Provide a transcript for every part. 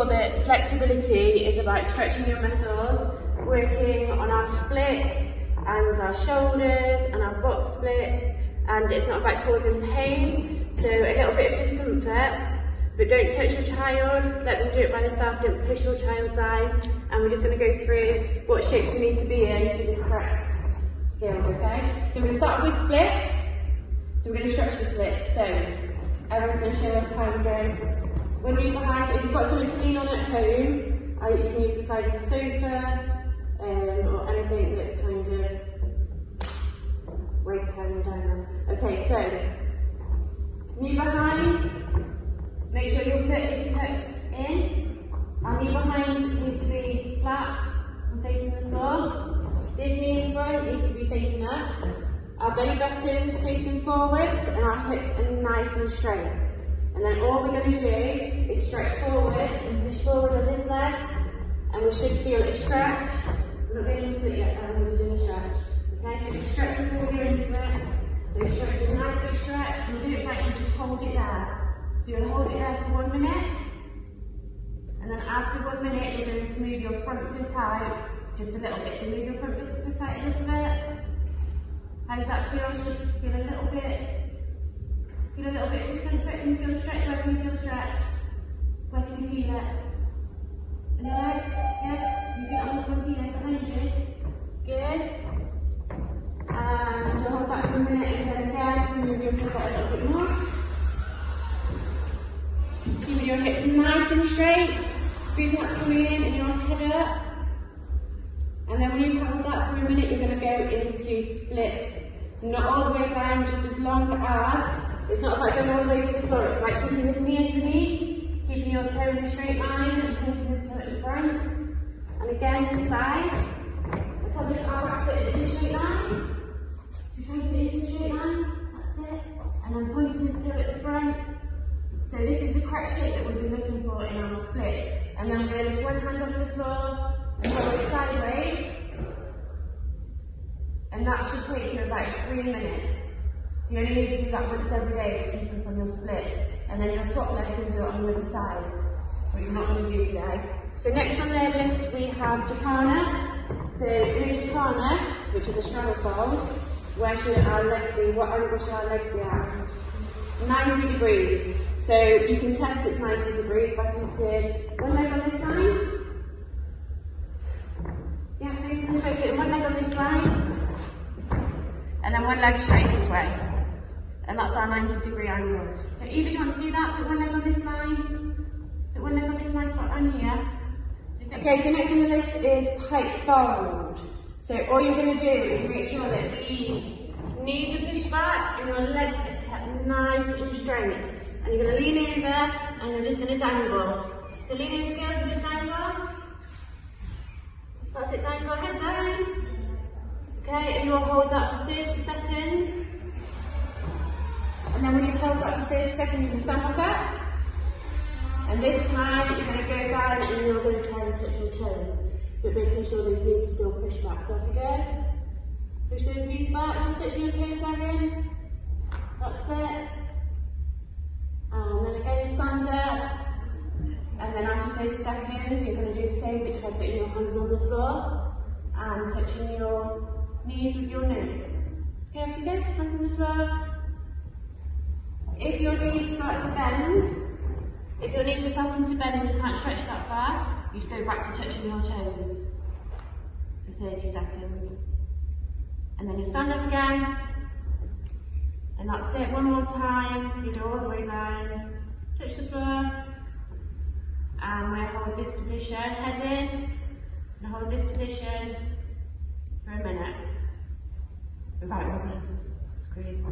sure that flexibility is about stretching your muscles, working on our splits and our shoulders and our butt splits, and it's not about causing pain, so a little bit of discomfort, but don't touch your child, let them do it by themselves, don't push your child down, and we're just going to go through what shapes we need to be in for the correct skills, okay? So we're going to start with splits, so we're going to stretch the splits, so everyone's going to show us how we go. One knee behind, if you've got something to lean on at home, you can use the side of the sofa, or anything that's kind of waist hanging down. Okay, so knee behind, make sure your foot is tucked in. Our knee behind needs to be flat and facing the floor. This knee in front needs to be facing up. Our belly button's facing forwards and our hips are nice and straight. And then all we're going to do is stretch forward and push forward on this leg, and we should feel a stretch. We're not going into it yet, we're just doing a stretch. Okay, so just stretch before we go into it. So you stretch a nice big stretch, and we'll do it like you just hold it there. So you'll hold it there for 1 minute, and then after 1 minute you're going to move your front foot out just a little bit. So move your front foot out a little bit. How does that feel? Should feel a little bit of discomfort. Can you feel the stretch? Where can you feel the stretch? Where can you feel it? In the legs? Yeah? You feel it on the top here, got energy? Good. And you'll hold that for a minute, and then again, move your foot out a little bit more. Keep your hips nice and straight. Squeeze that tummy in and your head up. And then when you've held that for a minute, you're going to go into splits. Not all the way down, just as long as. It's not about going all the way to the floor, it's about keeping this knee underneath, keeping your toe in a straight line and pointing this toe at the front. And again, this side. Let's have a look at our back foot. Is it in a straight line? You're trying to put it in a straight line. That's it. And then pointing this toe at the front. So this is the correct shape that we've been looking for in our splits. And then we're going to lift one hand onto the floor and hold it sideways. And that should take you about 3 minutes. So you only need to do that once every day to keep up on your splits. And then you'll swap legs and do it on the other side, which we're not going to do today. So next on their list we have Japana. So in Japana, which is a straddle fold, where should our legs be? What angle should our legs be at? 90 degrees. So you can test it's 90 degrees by putting one leg on this side. Yeah, facing this way, putting one leg on this side. And then one leg straight this way. And that's our 90-degree angle. So Eva, do you want to do that? Put one leg on this line. Put one leg on this line, spot around here. Okay, so next on the list is Pike fold. So all you're going to do is make sure that these knees are pushed back and your legs are kept nice and straight. And you're going to lean over and you're just going to dangle. So lean over, girls, and just dangle. That's it, dangle, head down. Okay, and you'll hold that for 30 seconds. And then when you've held that for 30 seconds, you can stand back up. And this time, you're going to go down and you're going to try and touch your toes. But making sure those knees are still pushed back. So off you go. Push those knees back, just touching your toes, Erin. That's it. And then again, stand up. And then after 30 seconds, you're going to do the same, but try putting your hands on the floor and touching your knees with your nose. Okay, off you go, hands on the floor. If your knees start to bend, if your knees are starting to bend and you can't stretch that far, you'd go back to touching your toes for 30 seconds. And then you stand up again. And that's it, one more time. You go all the way down, touch the floor. And we'll hold this position, head in, and hold this position for a minute. Without rubbing, squeeze.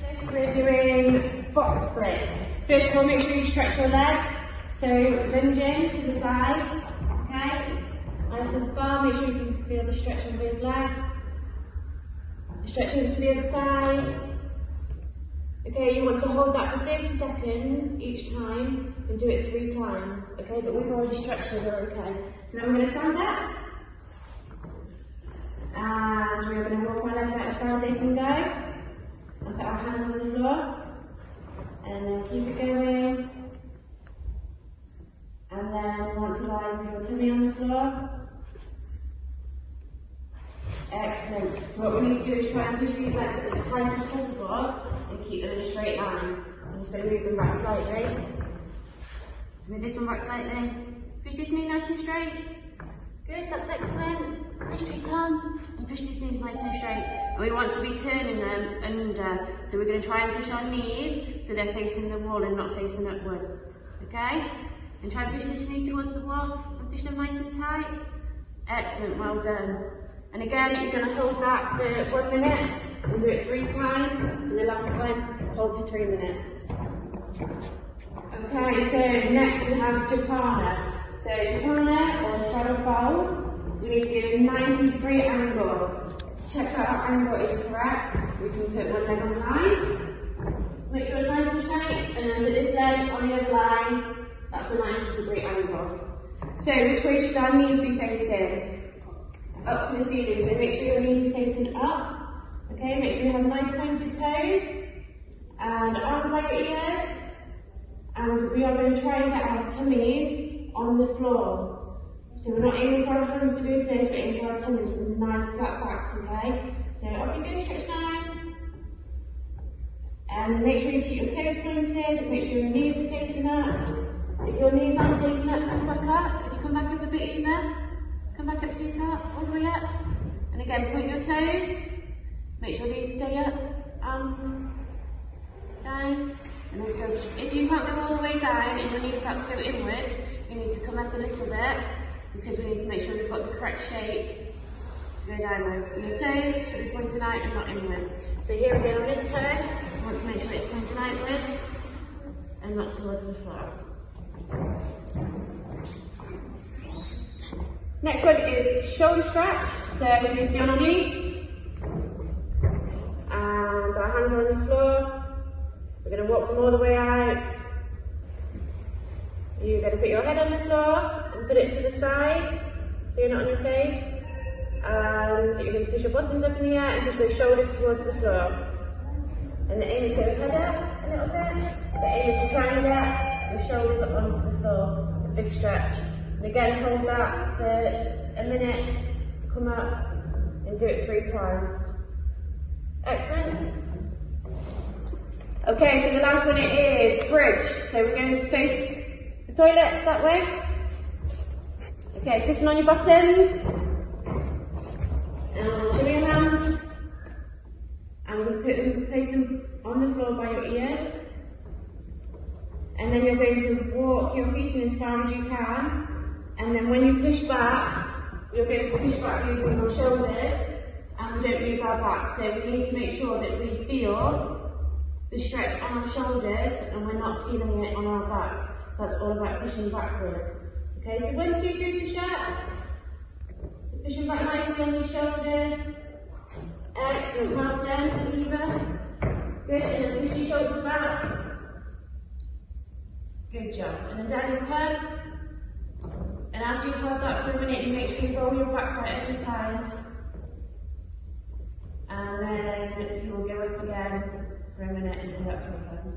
Next we're doing box splits. First of all, make sure you stretch your legs. So lunging to the side, okay? Nice and far, make sure you can feel the stretch on both legs. Stretch over to the other side. Okay, you want to hold that for 30 seconds each time and do it 3 times. Okay, but we've already stretched so we're okay. So now we're going to stand up. And we're going to walk our legs out as far as they can go. And put our hands on the floor. And then keep it going. And then you want to lie with your tummy on the floor. Excellent. So what we need to do is try and push these legs as tight as possible and keep them in a straight line. I'm just going to move them back slightly. So move this one back slightly. Push this knee nice and straight. Good, that's excellent. Push 3 times and push these knees nice and straight. And we want to be turning them under. So we're going to try and push our knees so they're facing the wall and not facing upwards. Okay? And try and push this knee towards the wall and push them nice and tight. Excellent, well done. And again, you're going to hold that for 1 minute and do it 3 times. And the last time, hold for 3 minutes. Okay, so next we have Japana. So Japana or shadow fold, we need to do a 90-degree angle. To check that our angle is correct, we can put one leg on the line. Make sure it's nice and straight, and then put this leg on the other line. That's a 90-degree angle. So which way should our knees be facing? Up to the ceiling, so make sure your knees are facing up. Okay, make sure you have nice pointed toes. And arms by your ears. And we are going to try and get our tummies on the floor. So we're not aiming for our hands to go first, we're aiming for our tummies with nice flat backs, okay? So off you go, stretch down. And make sure you keep your toes pointed, make sure your knees are facing up. If your knees aren't facing up, come back up. If you come back up a bit even, come back up to your top, all the way up. And again, point your toes. Make sure these stay up, arms down. And then still, if you can't go all the way down and your knees start to go inwards, you need to come up a little bit because we need to make sure we've got the correct shape to go down with. Your toes should be pointing out and not inwards. So here again on this toe, you want to make sure it's pointing outwards and not towards the floor. Next one is shoulder stretch. So we need to be on our knees and our hands are on the floor. We're going to walk them all the way out. You're going to put your head on the floor and put it to the side so you're not on your face. And you're going to push your bottoms up in the air and push those shoulders towards the floor. And the aim is to head up a little bit. The aim is to try and get your shoulders up onto the floor. A big stretch. And again, hold that for a minute. Come up and do it 3 times. Excellent. Okay, so the last one is bridge. So we're going to face the toilets that way. Okay, sitting on your bottoms. And show your hands. And we're going to place them on the floor by your ears. And then you're going to walk your feet in as far as you can. And then when you push back, you're going to push back using your shoulders. And we don't use our back. So we need to make sure that we feel the stretch on our shoulders and we're not feeling it on our backs. That's all about pushing backwards. Okay, so 1, 2, 3, push up. Pushing back nicely on your shoulders. Excellent, well done, Eva. Good, and then push your shoulders back. Good job. And then down your hug. And after you've held that for a minute, you make sure you roll your back foot every time. And then you will go up again for a minute and do that 3 times.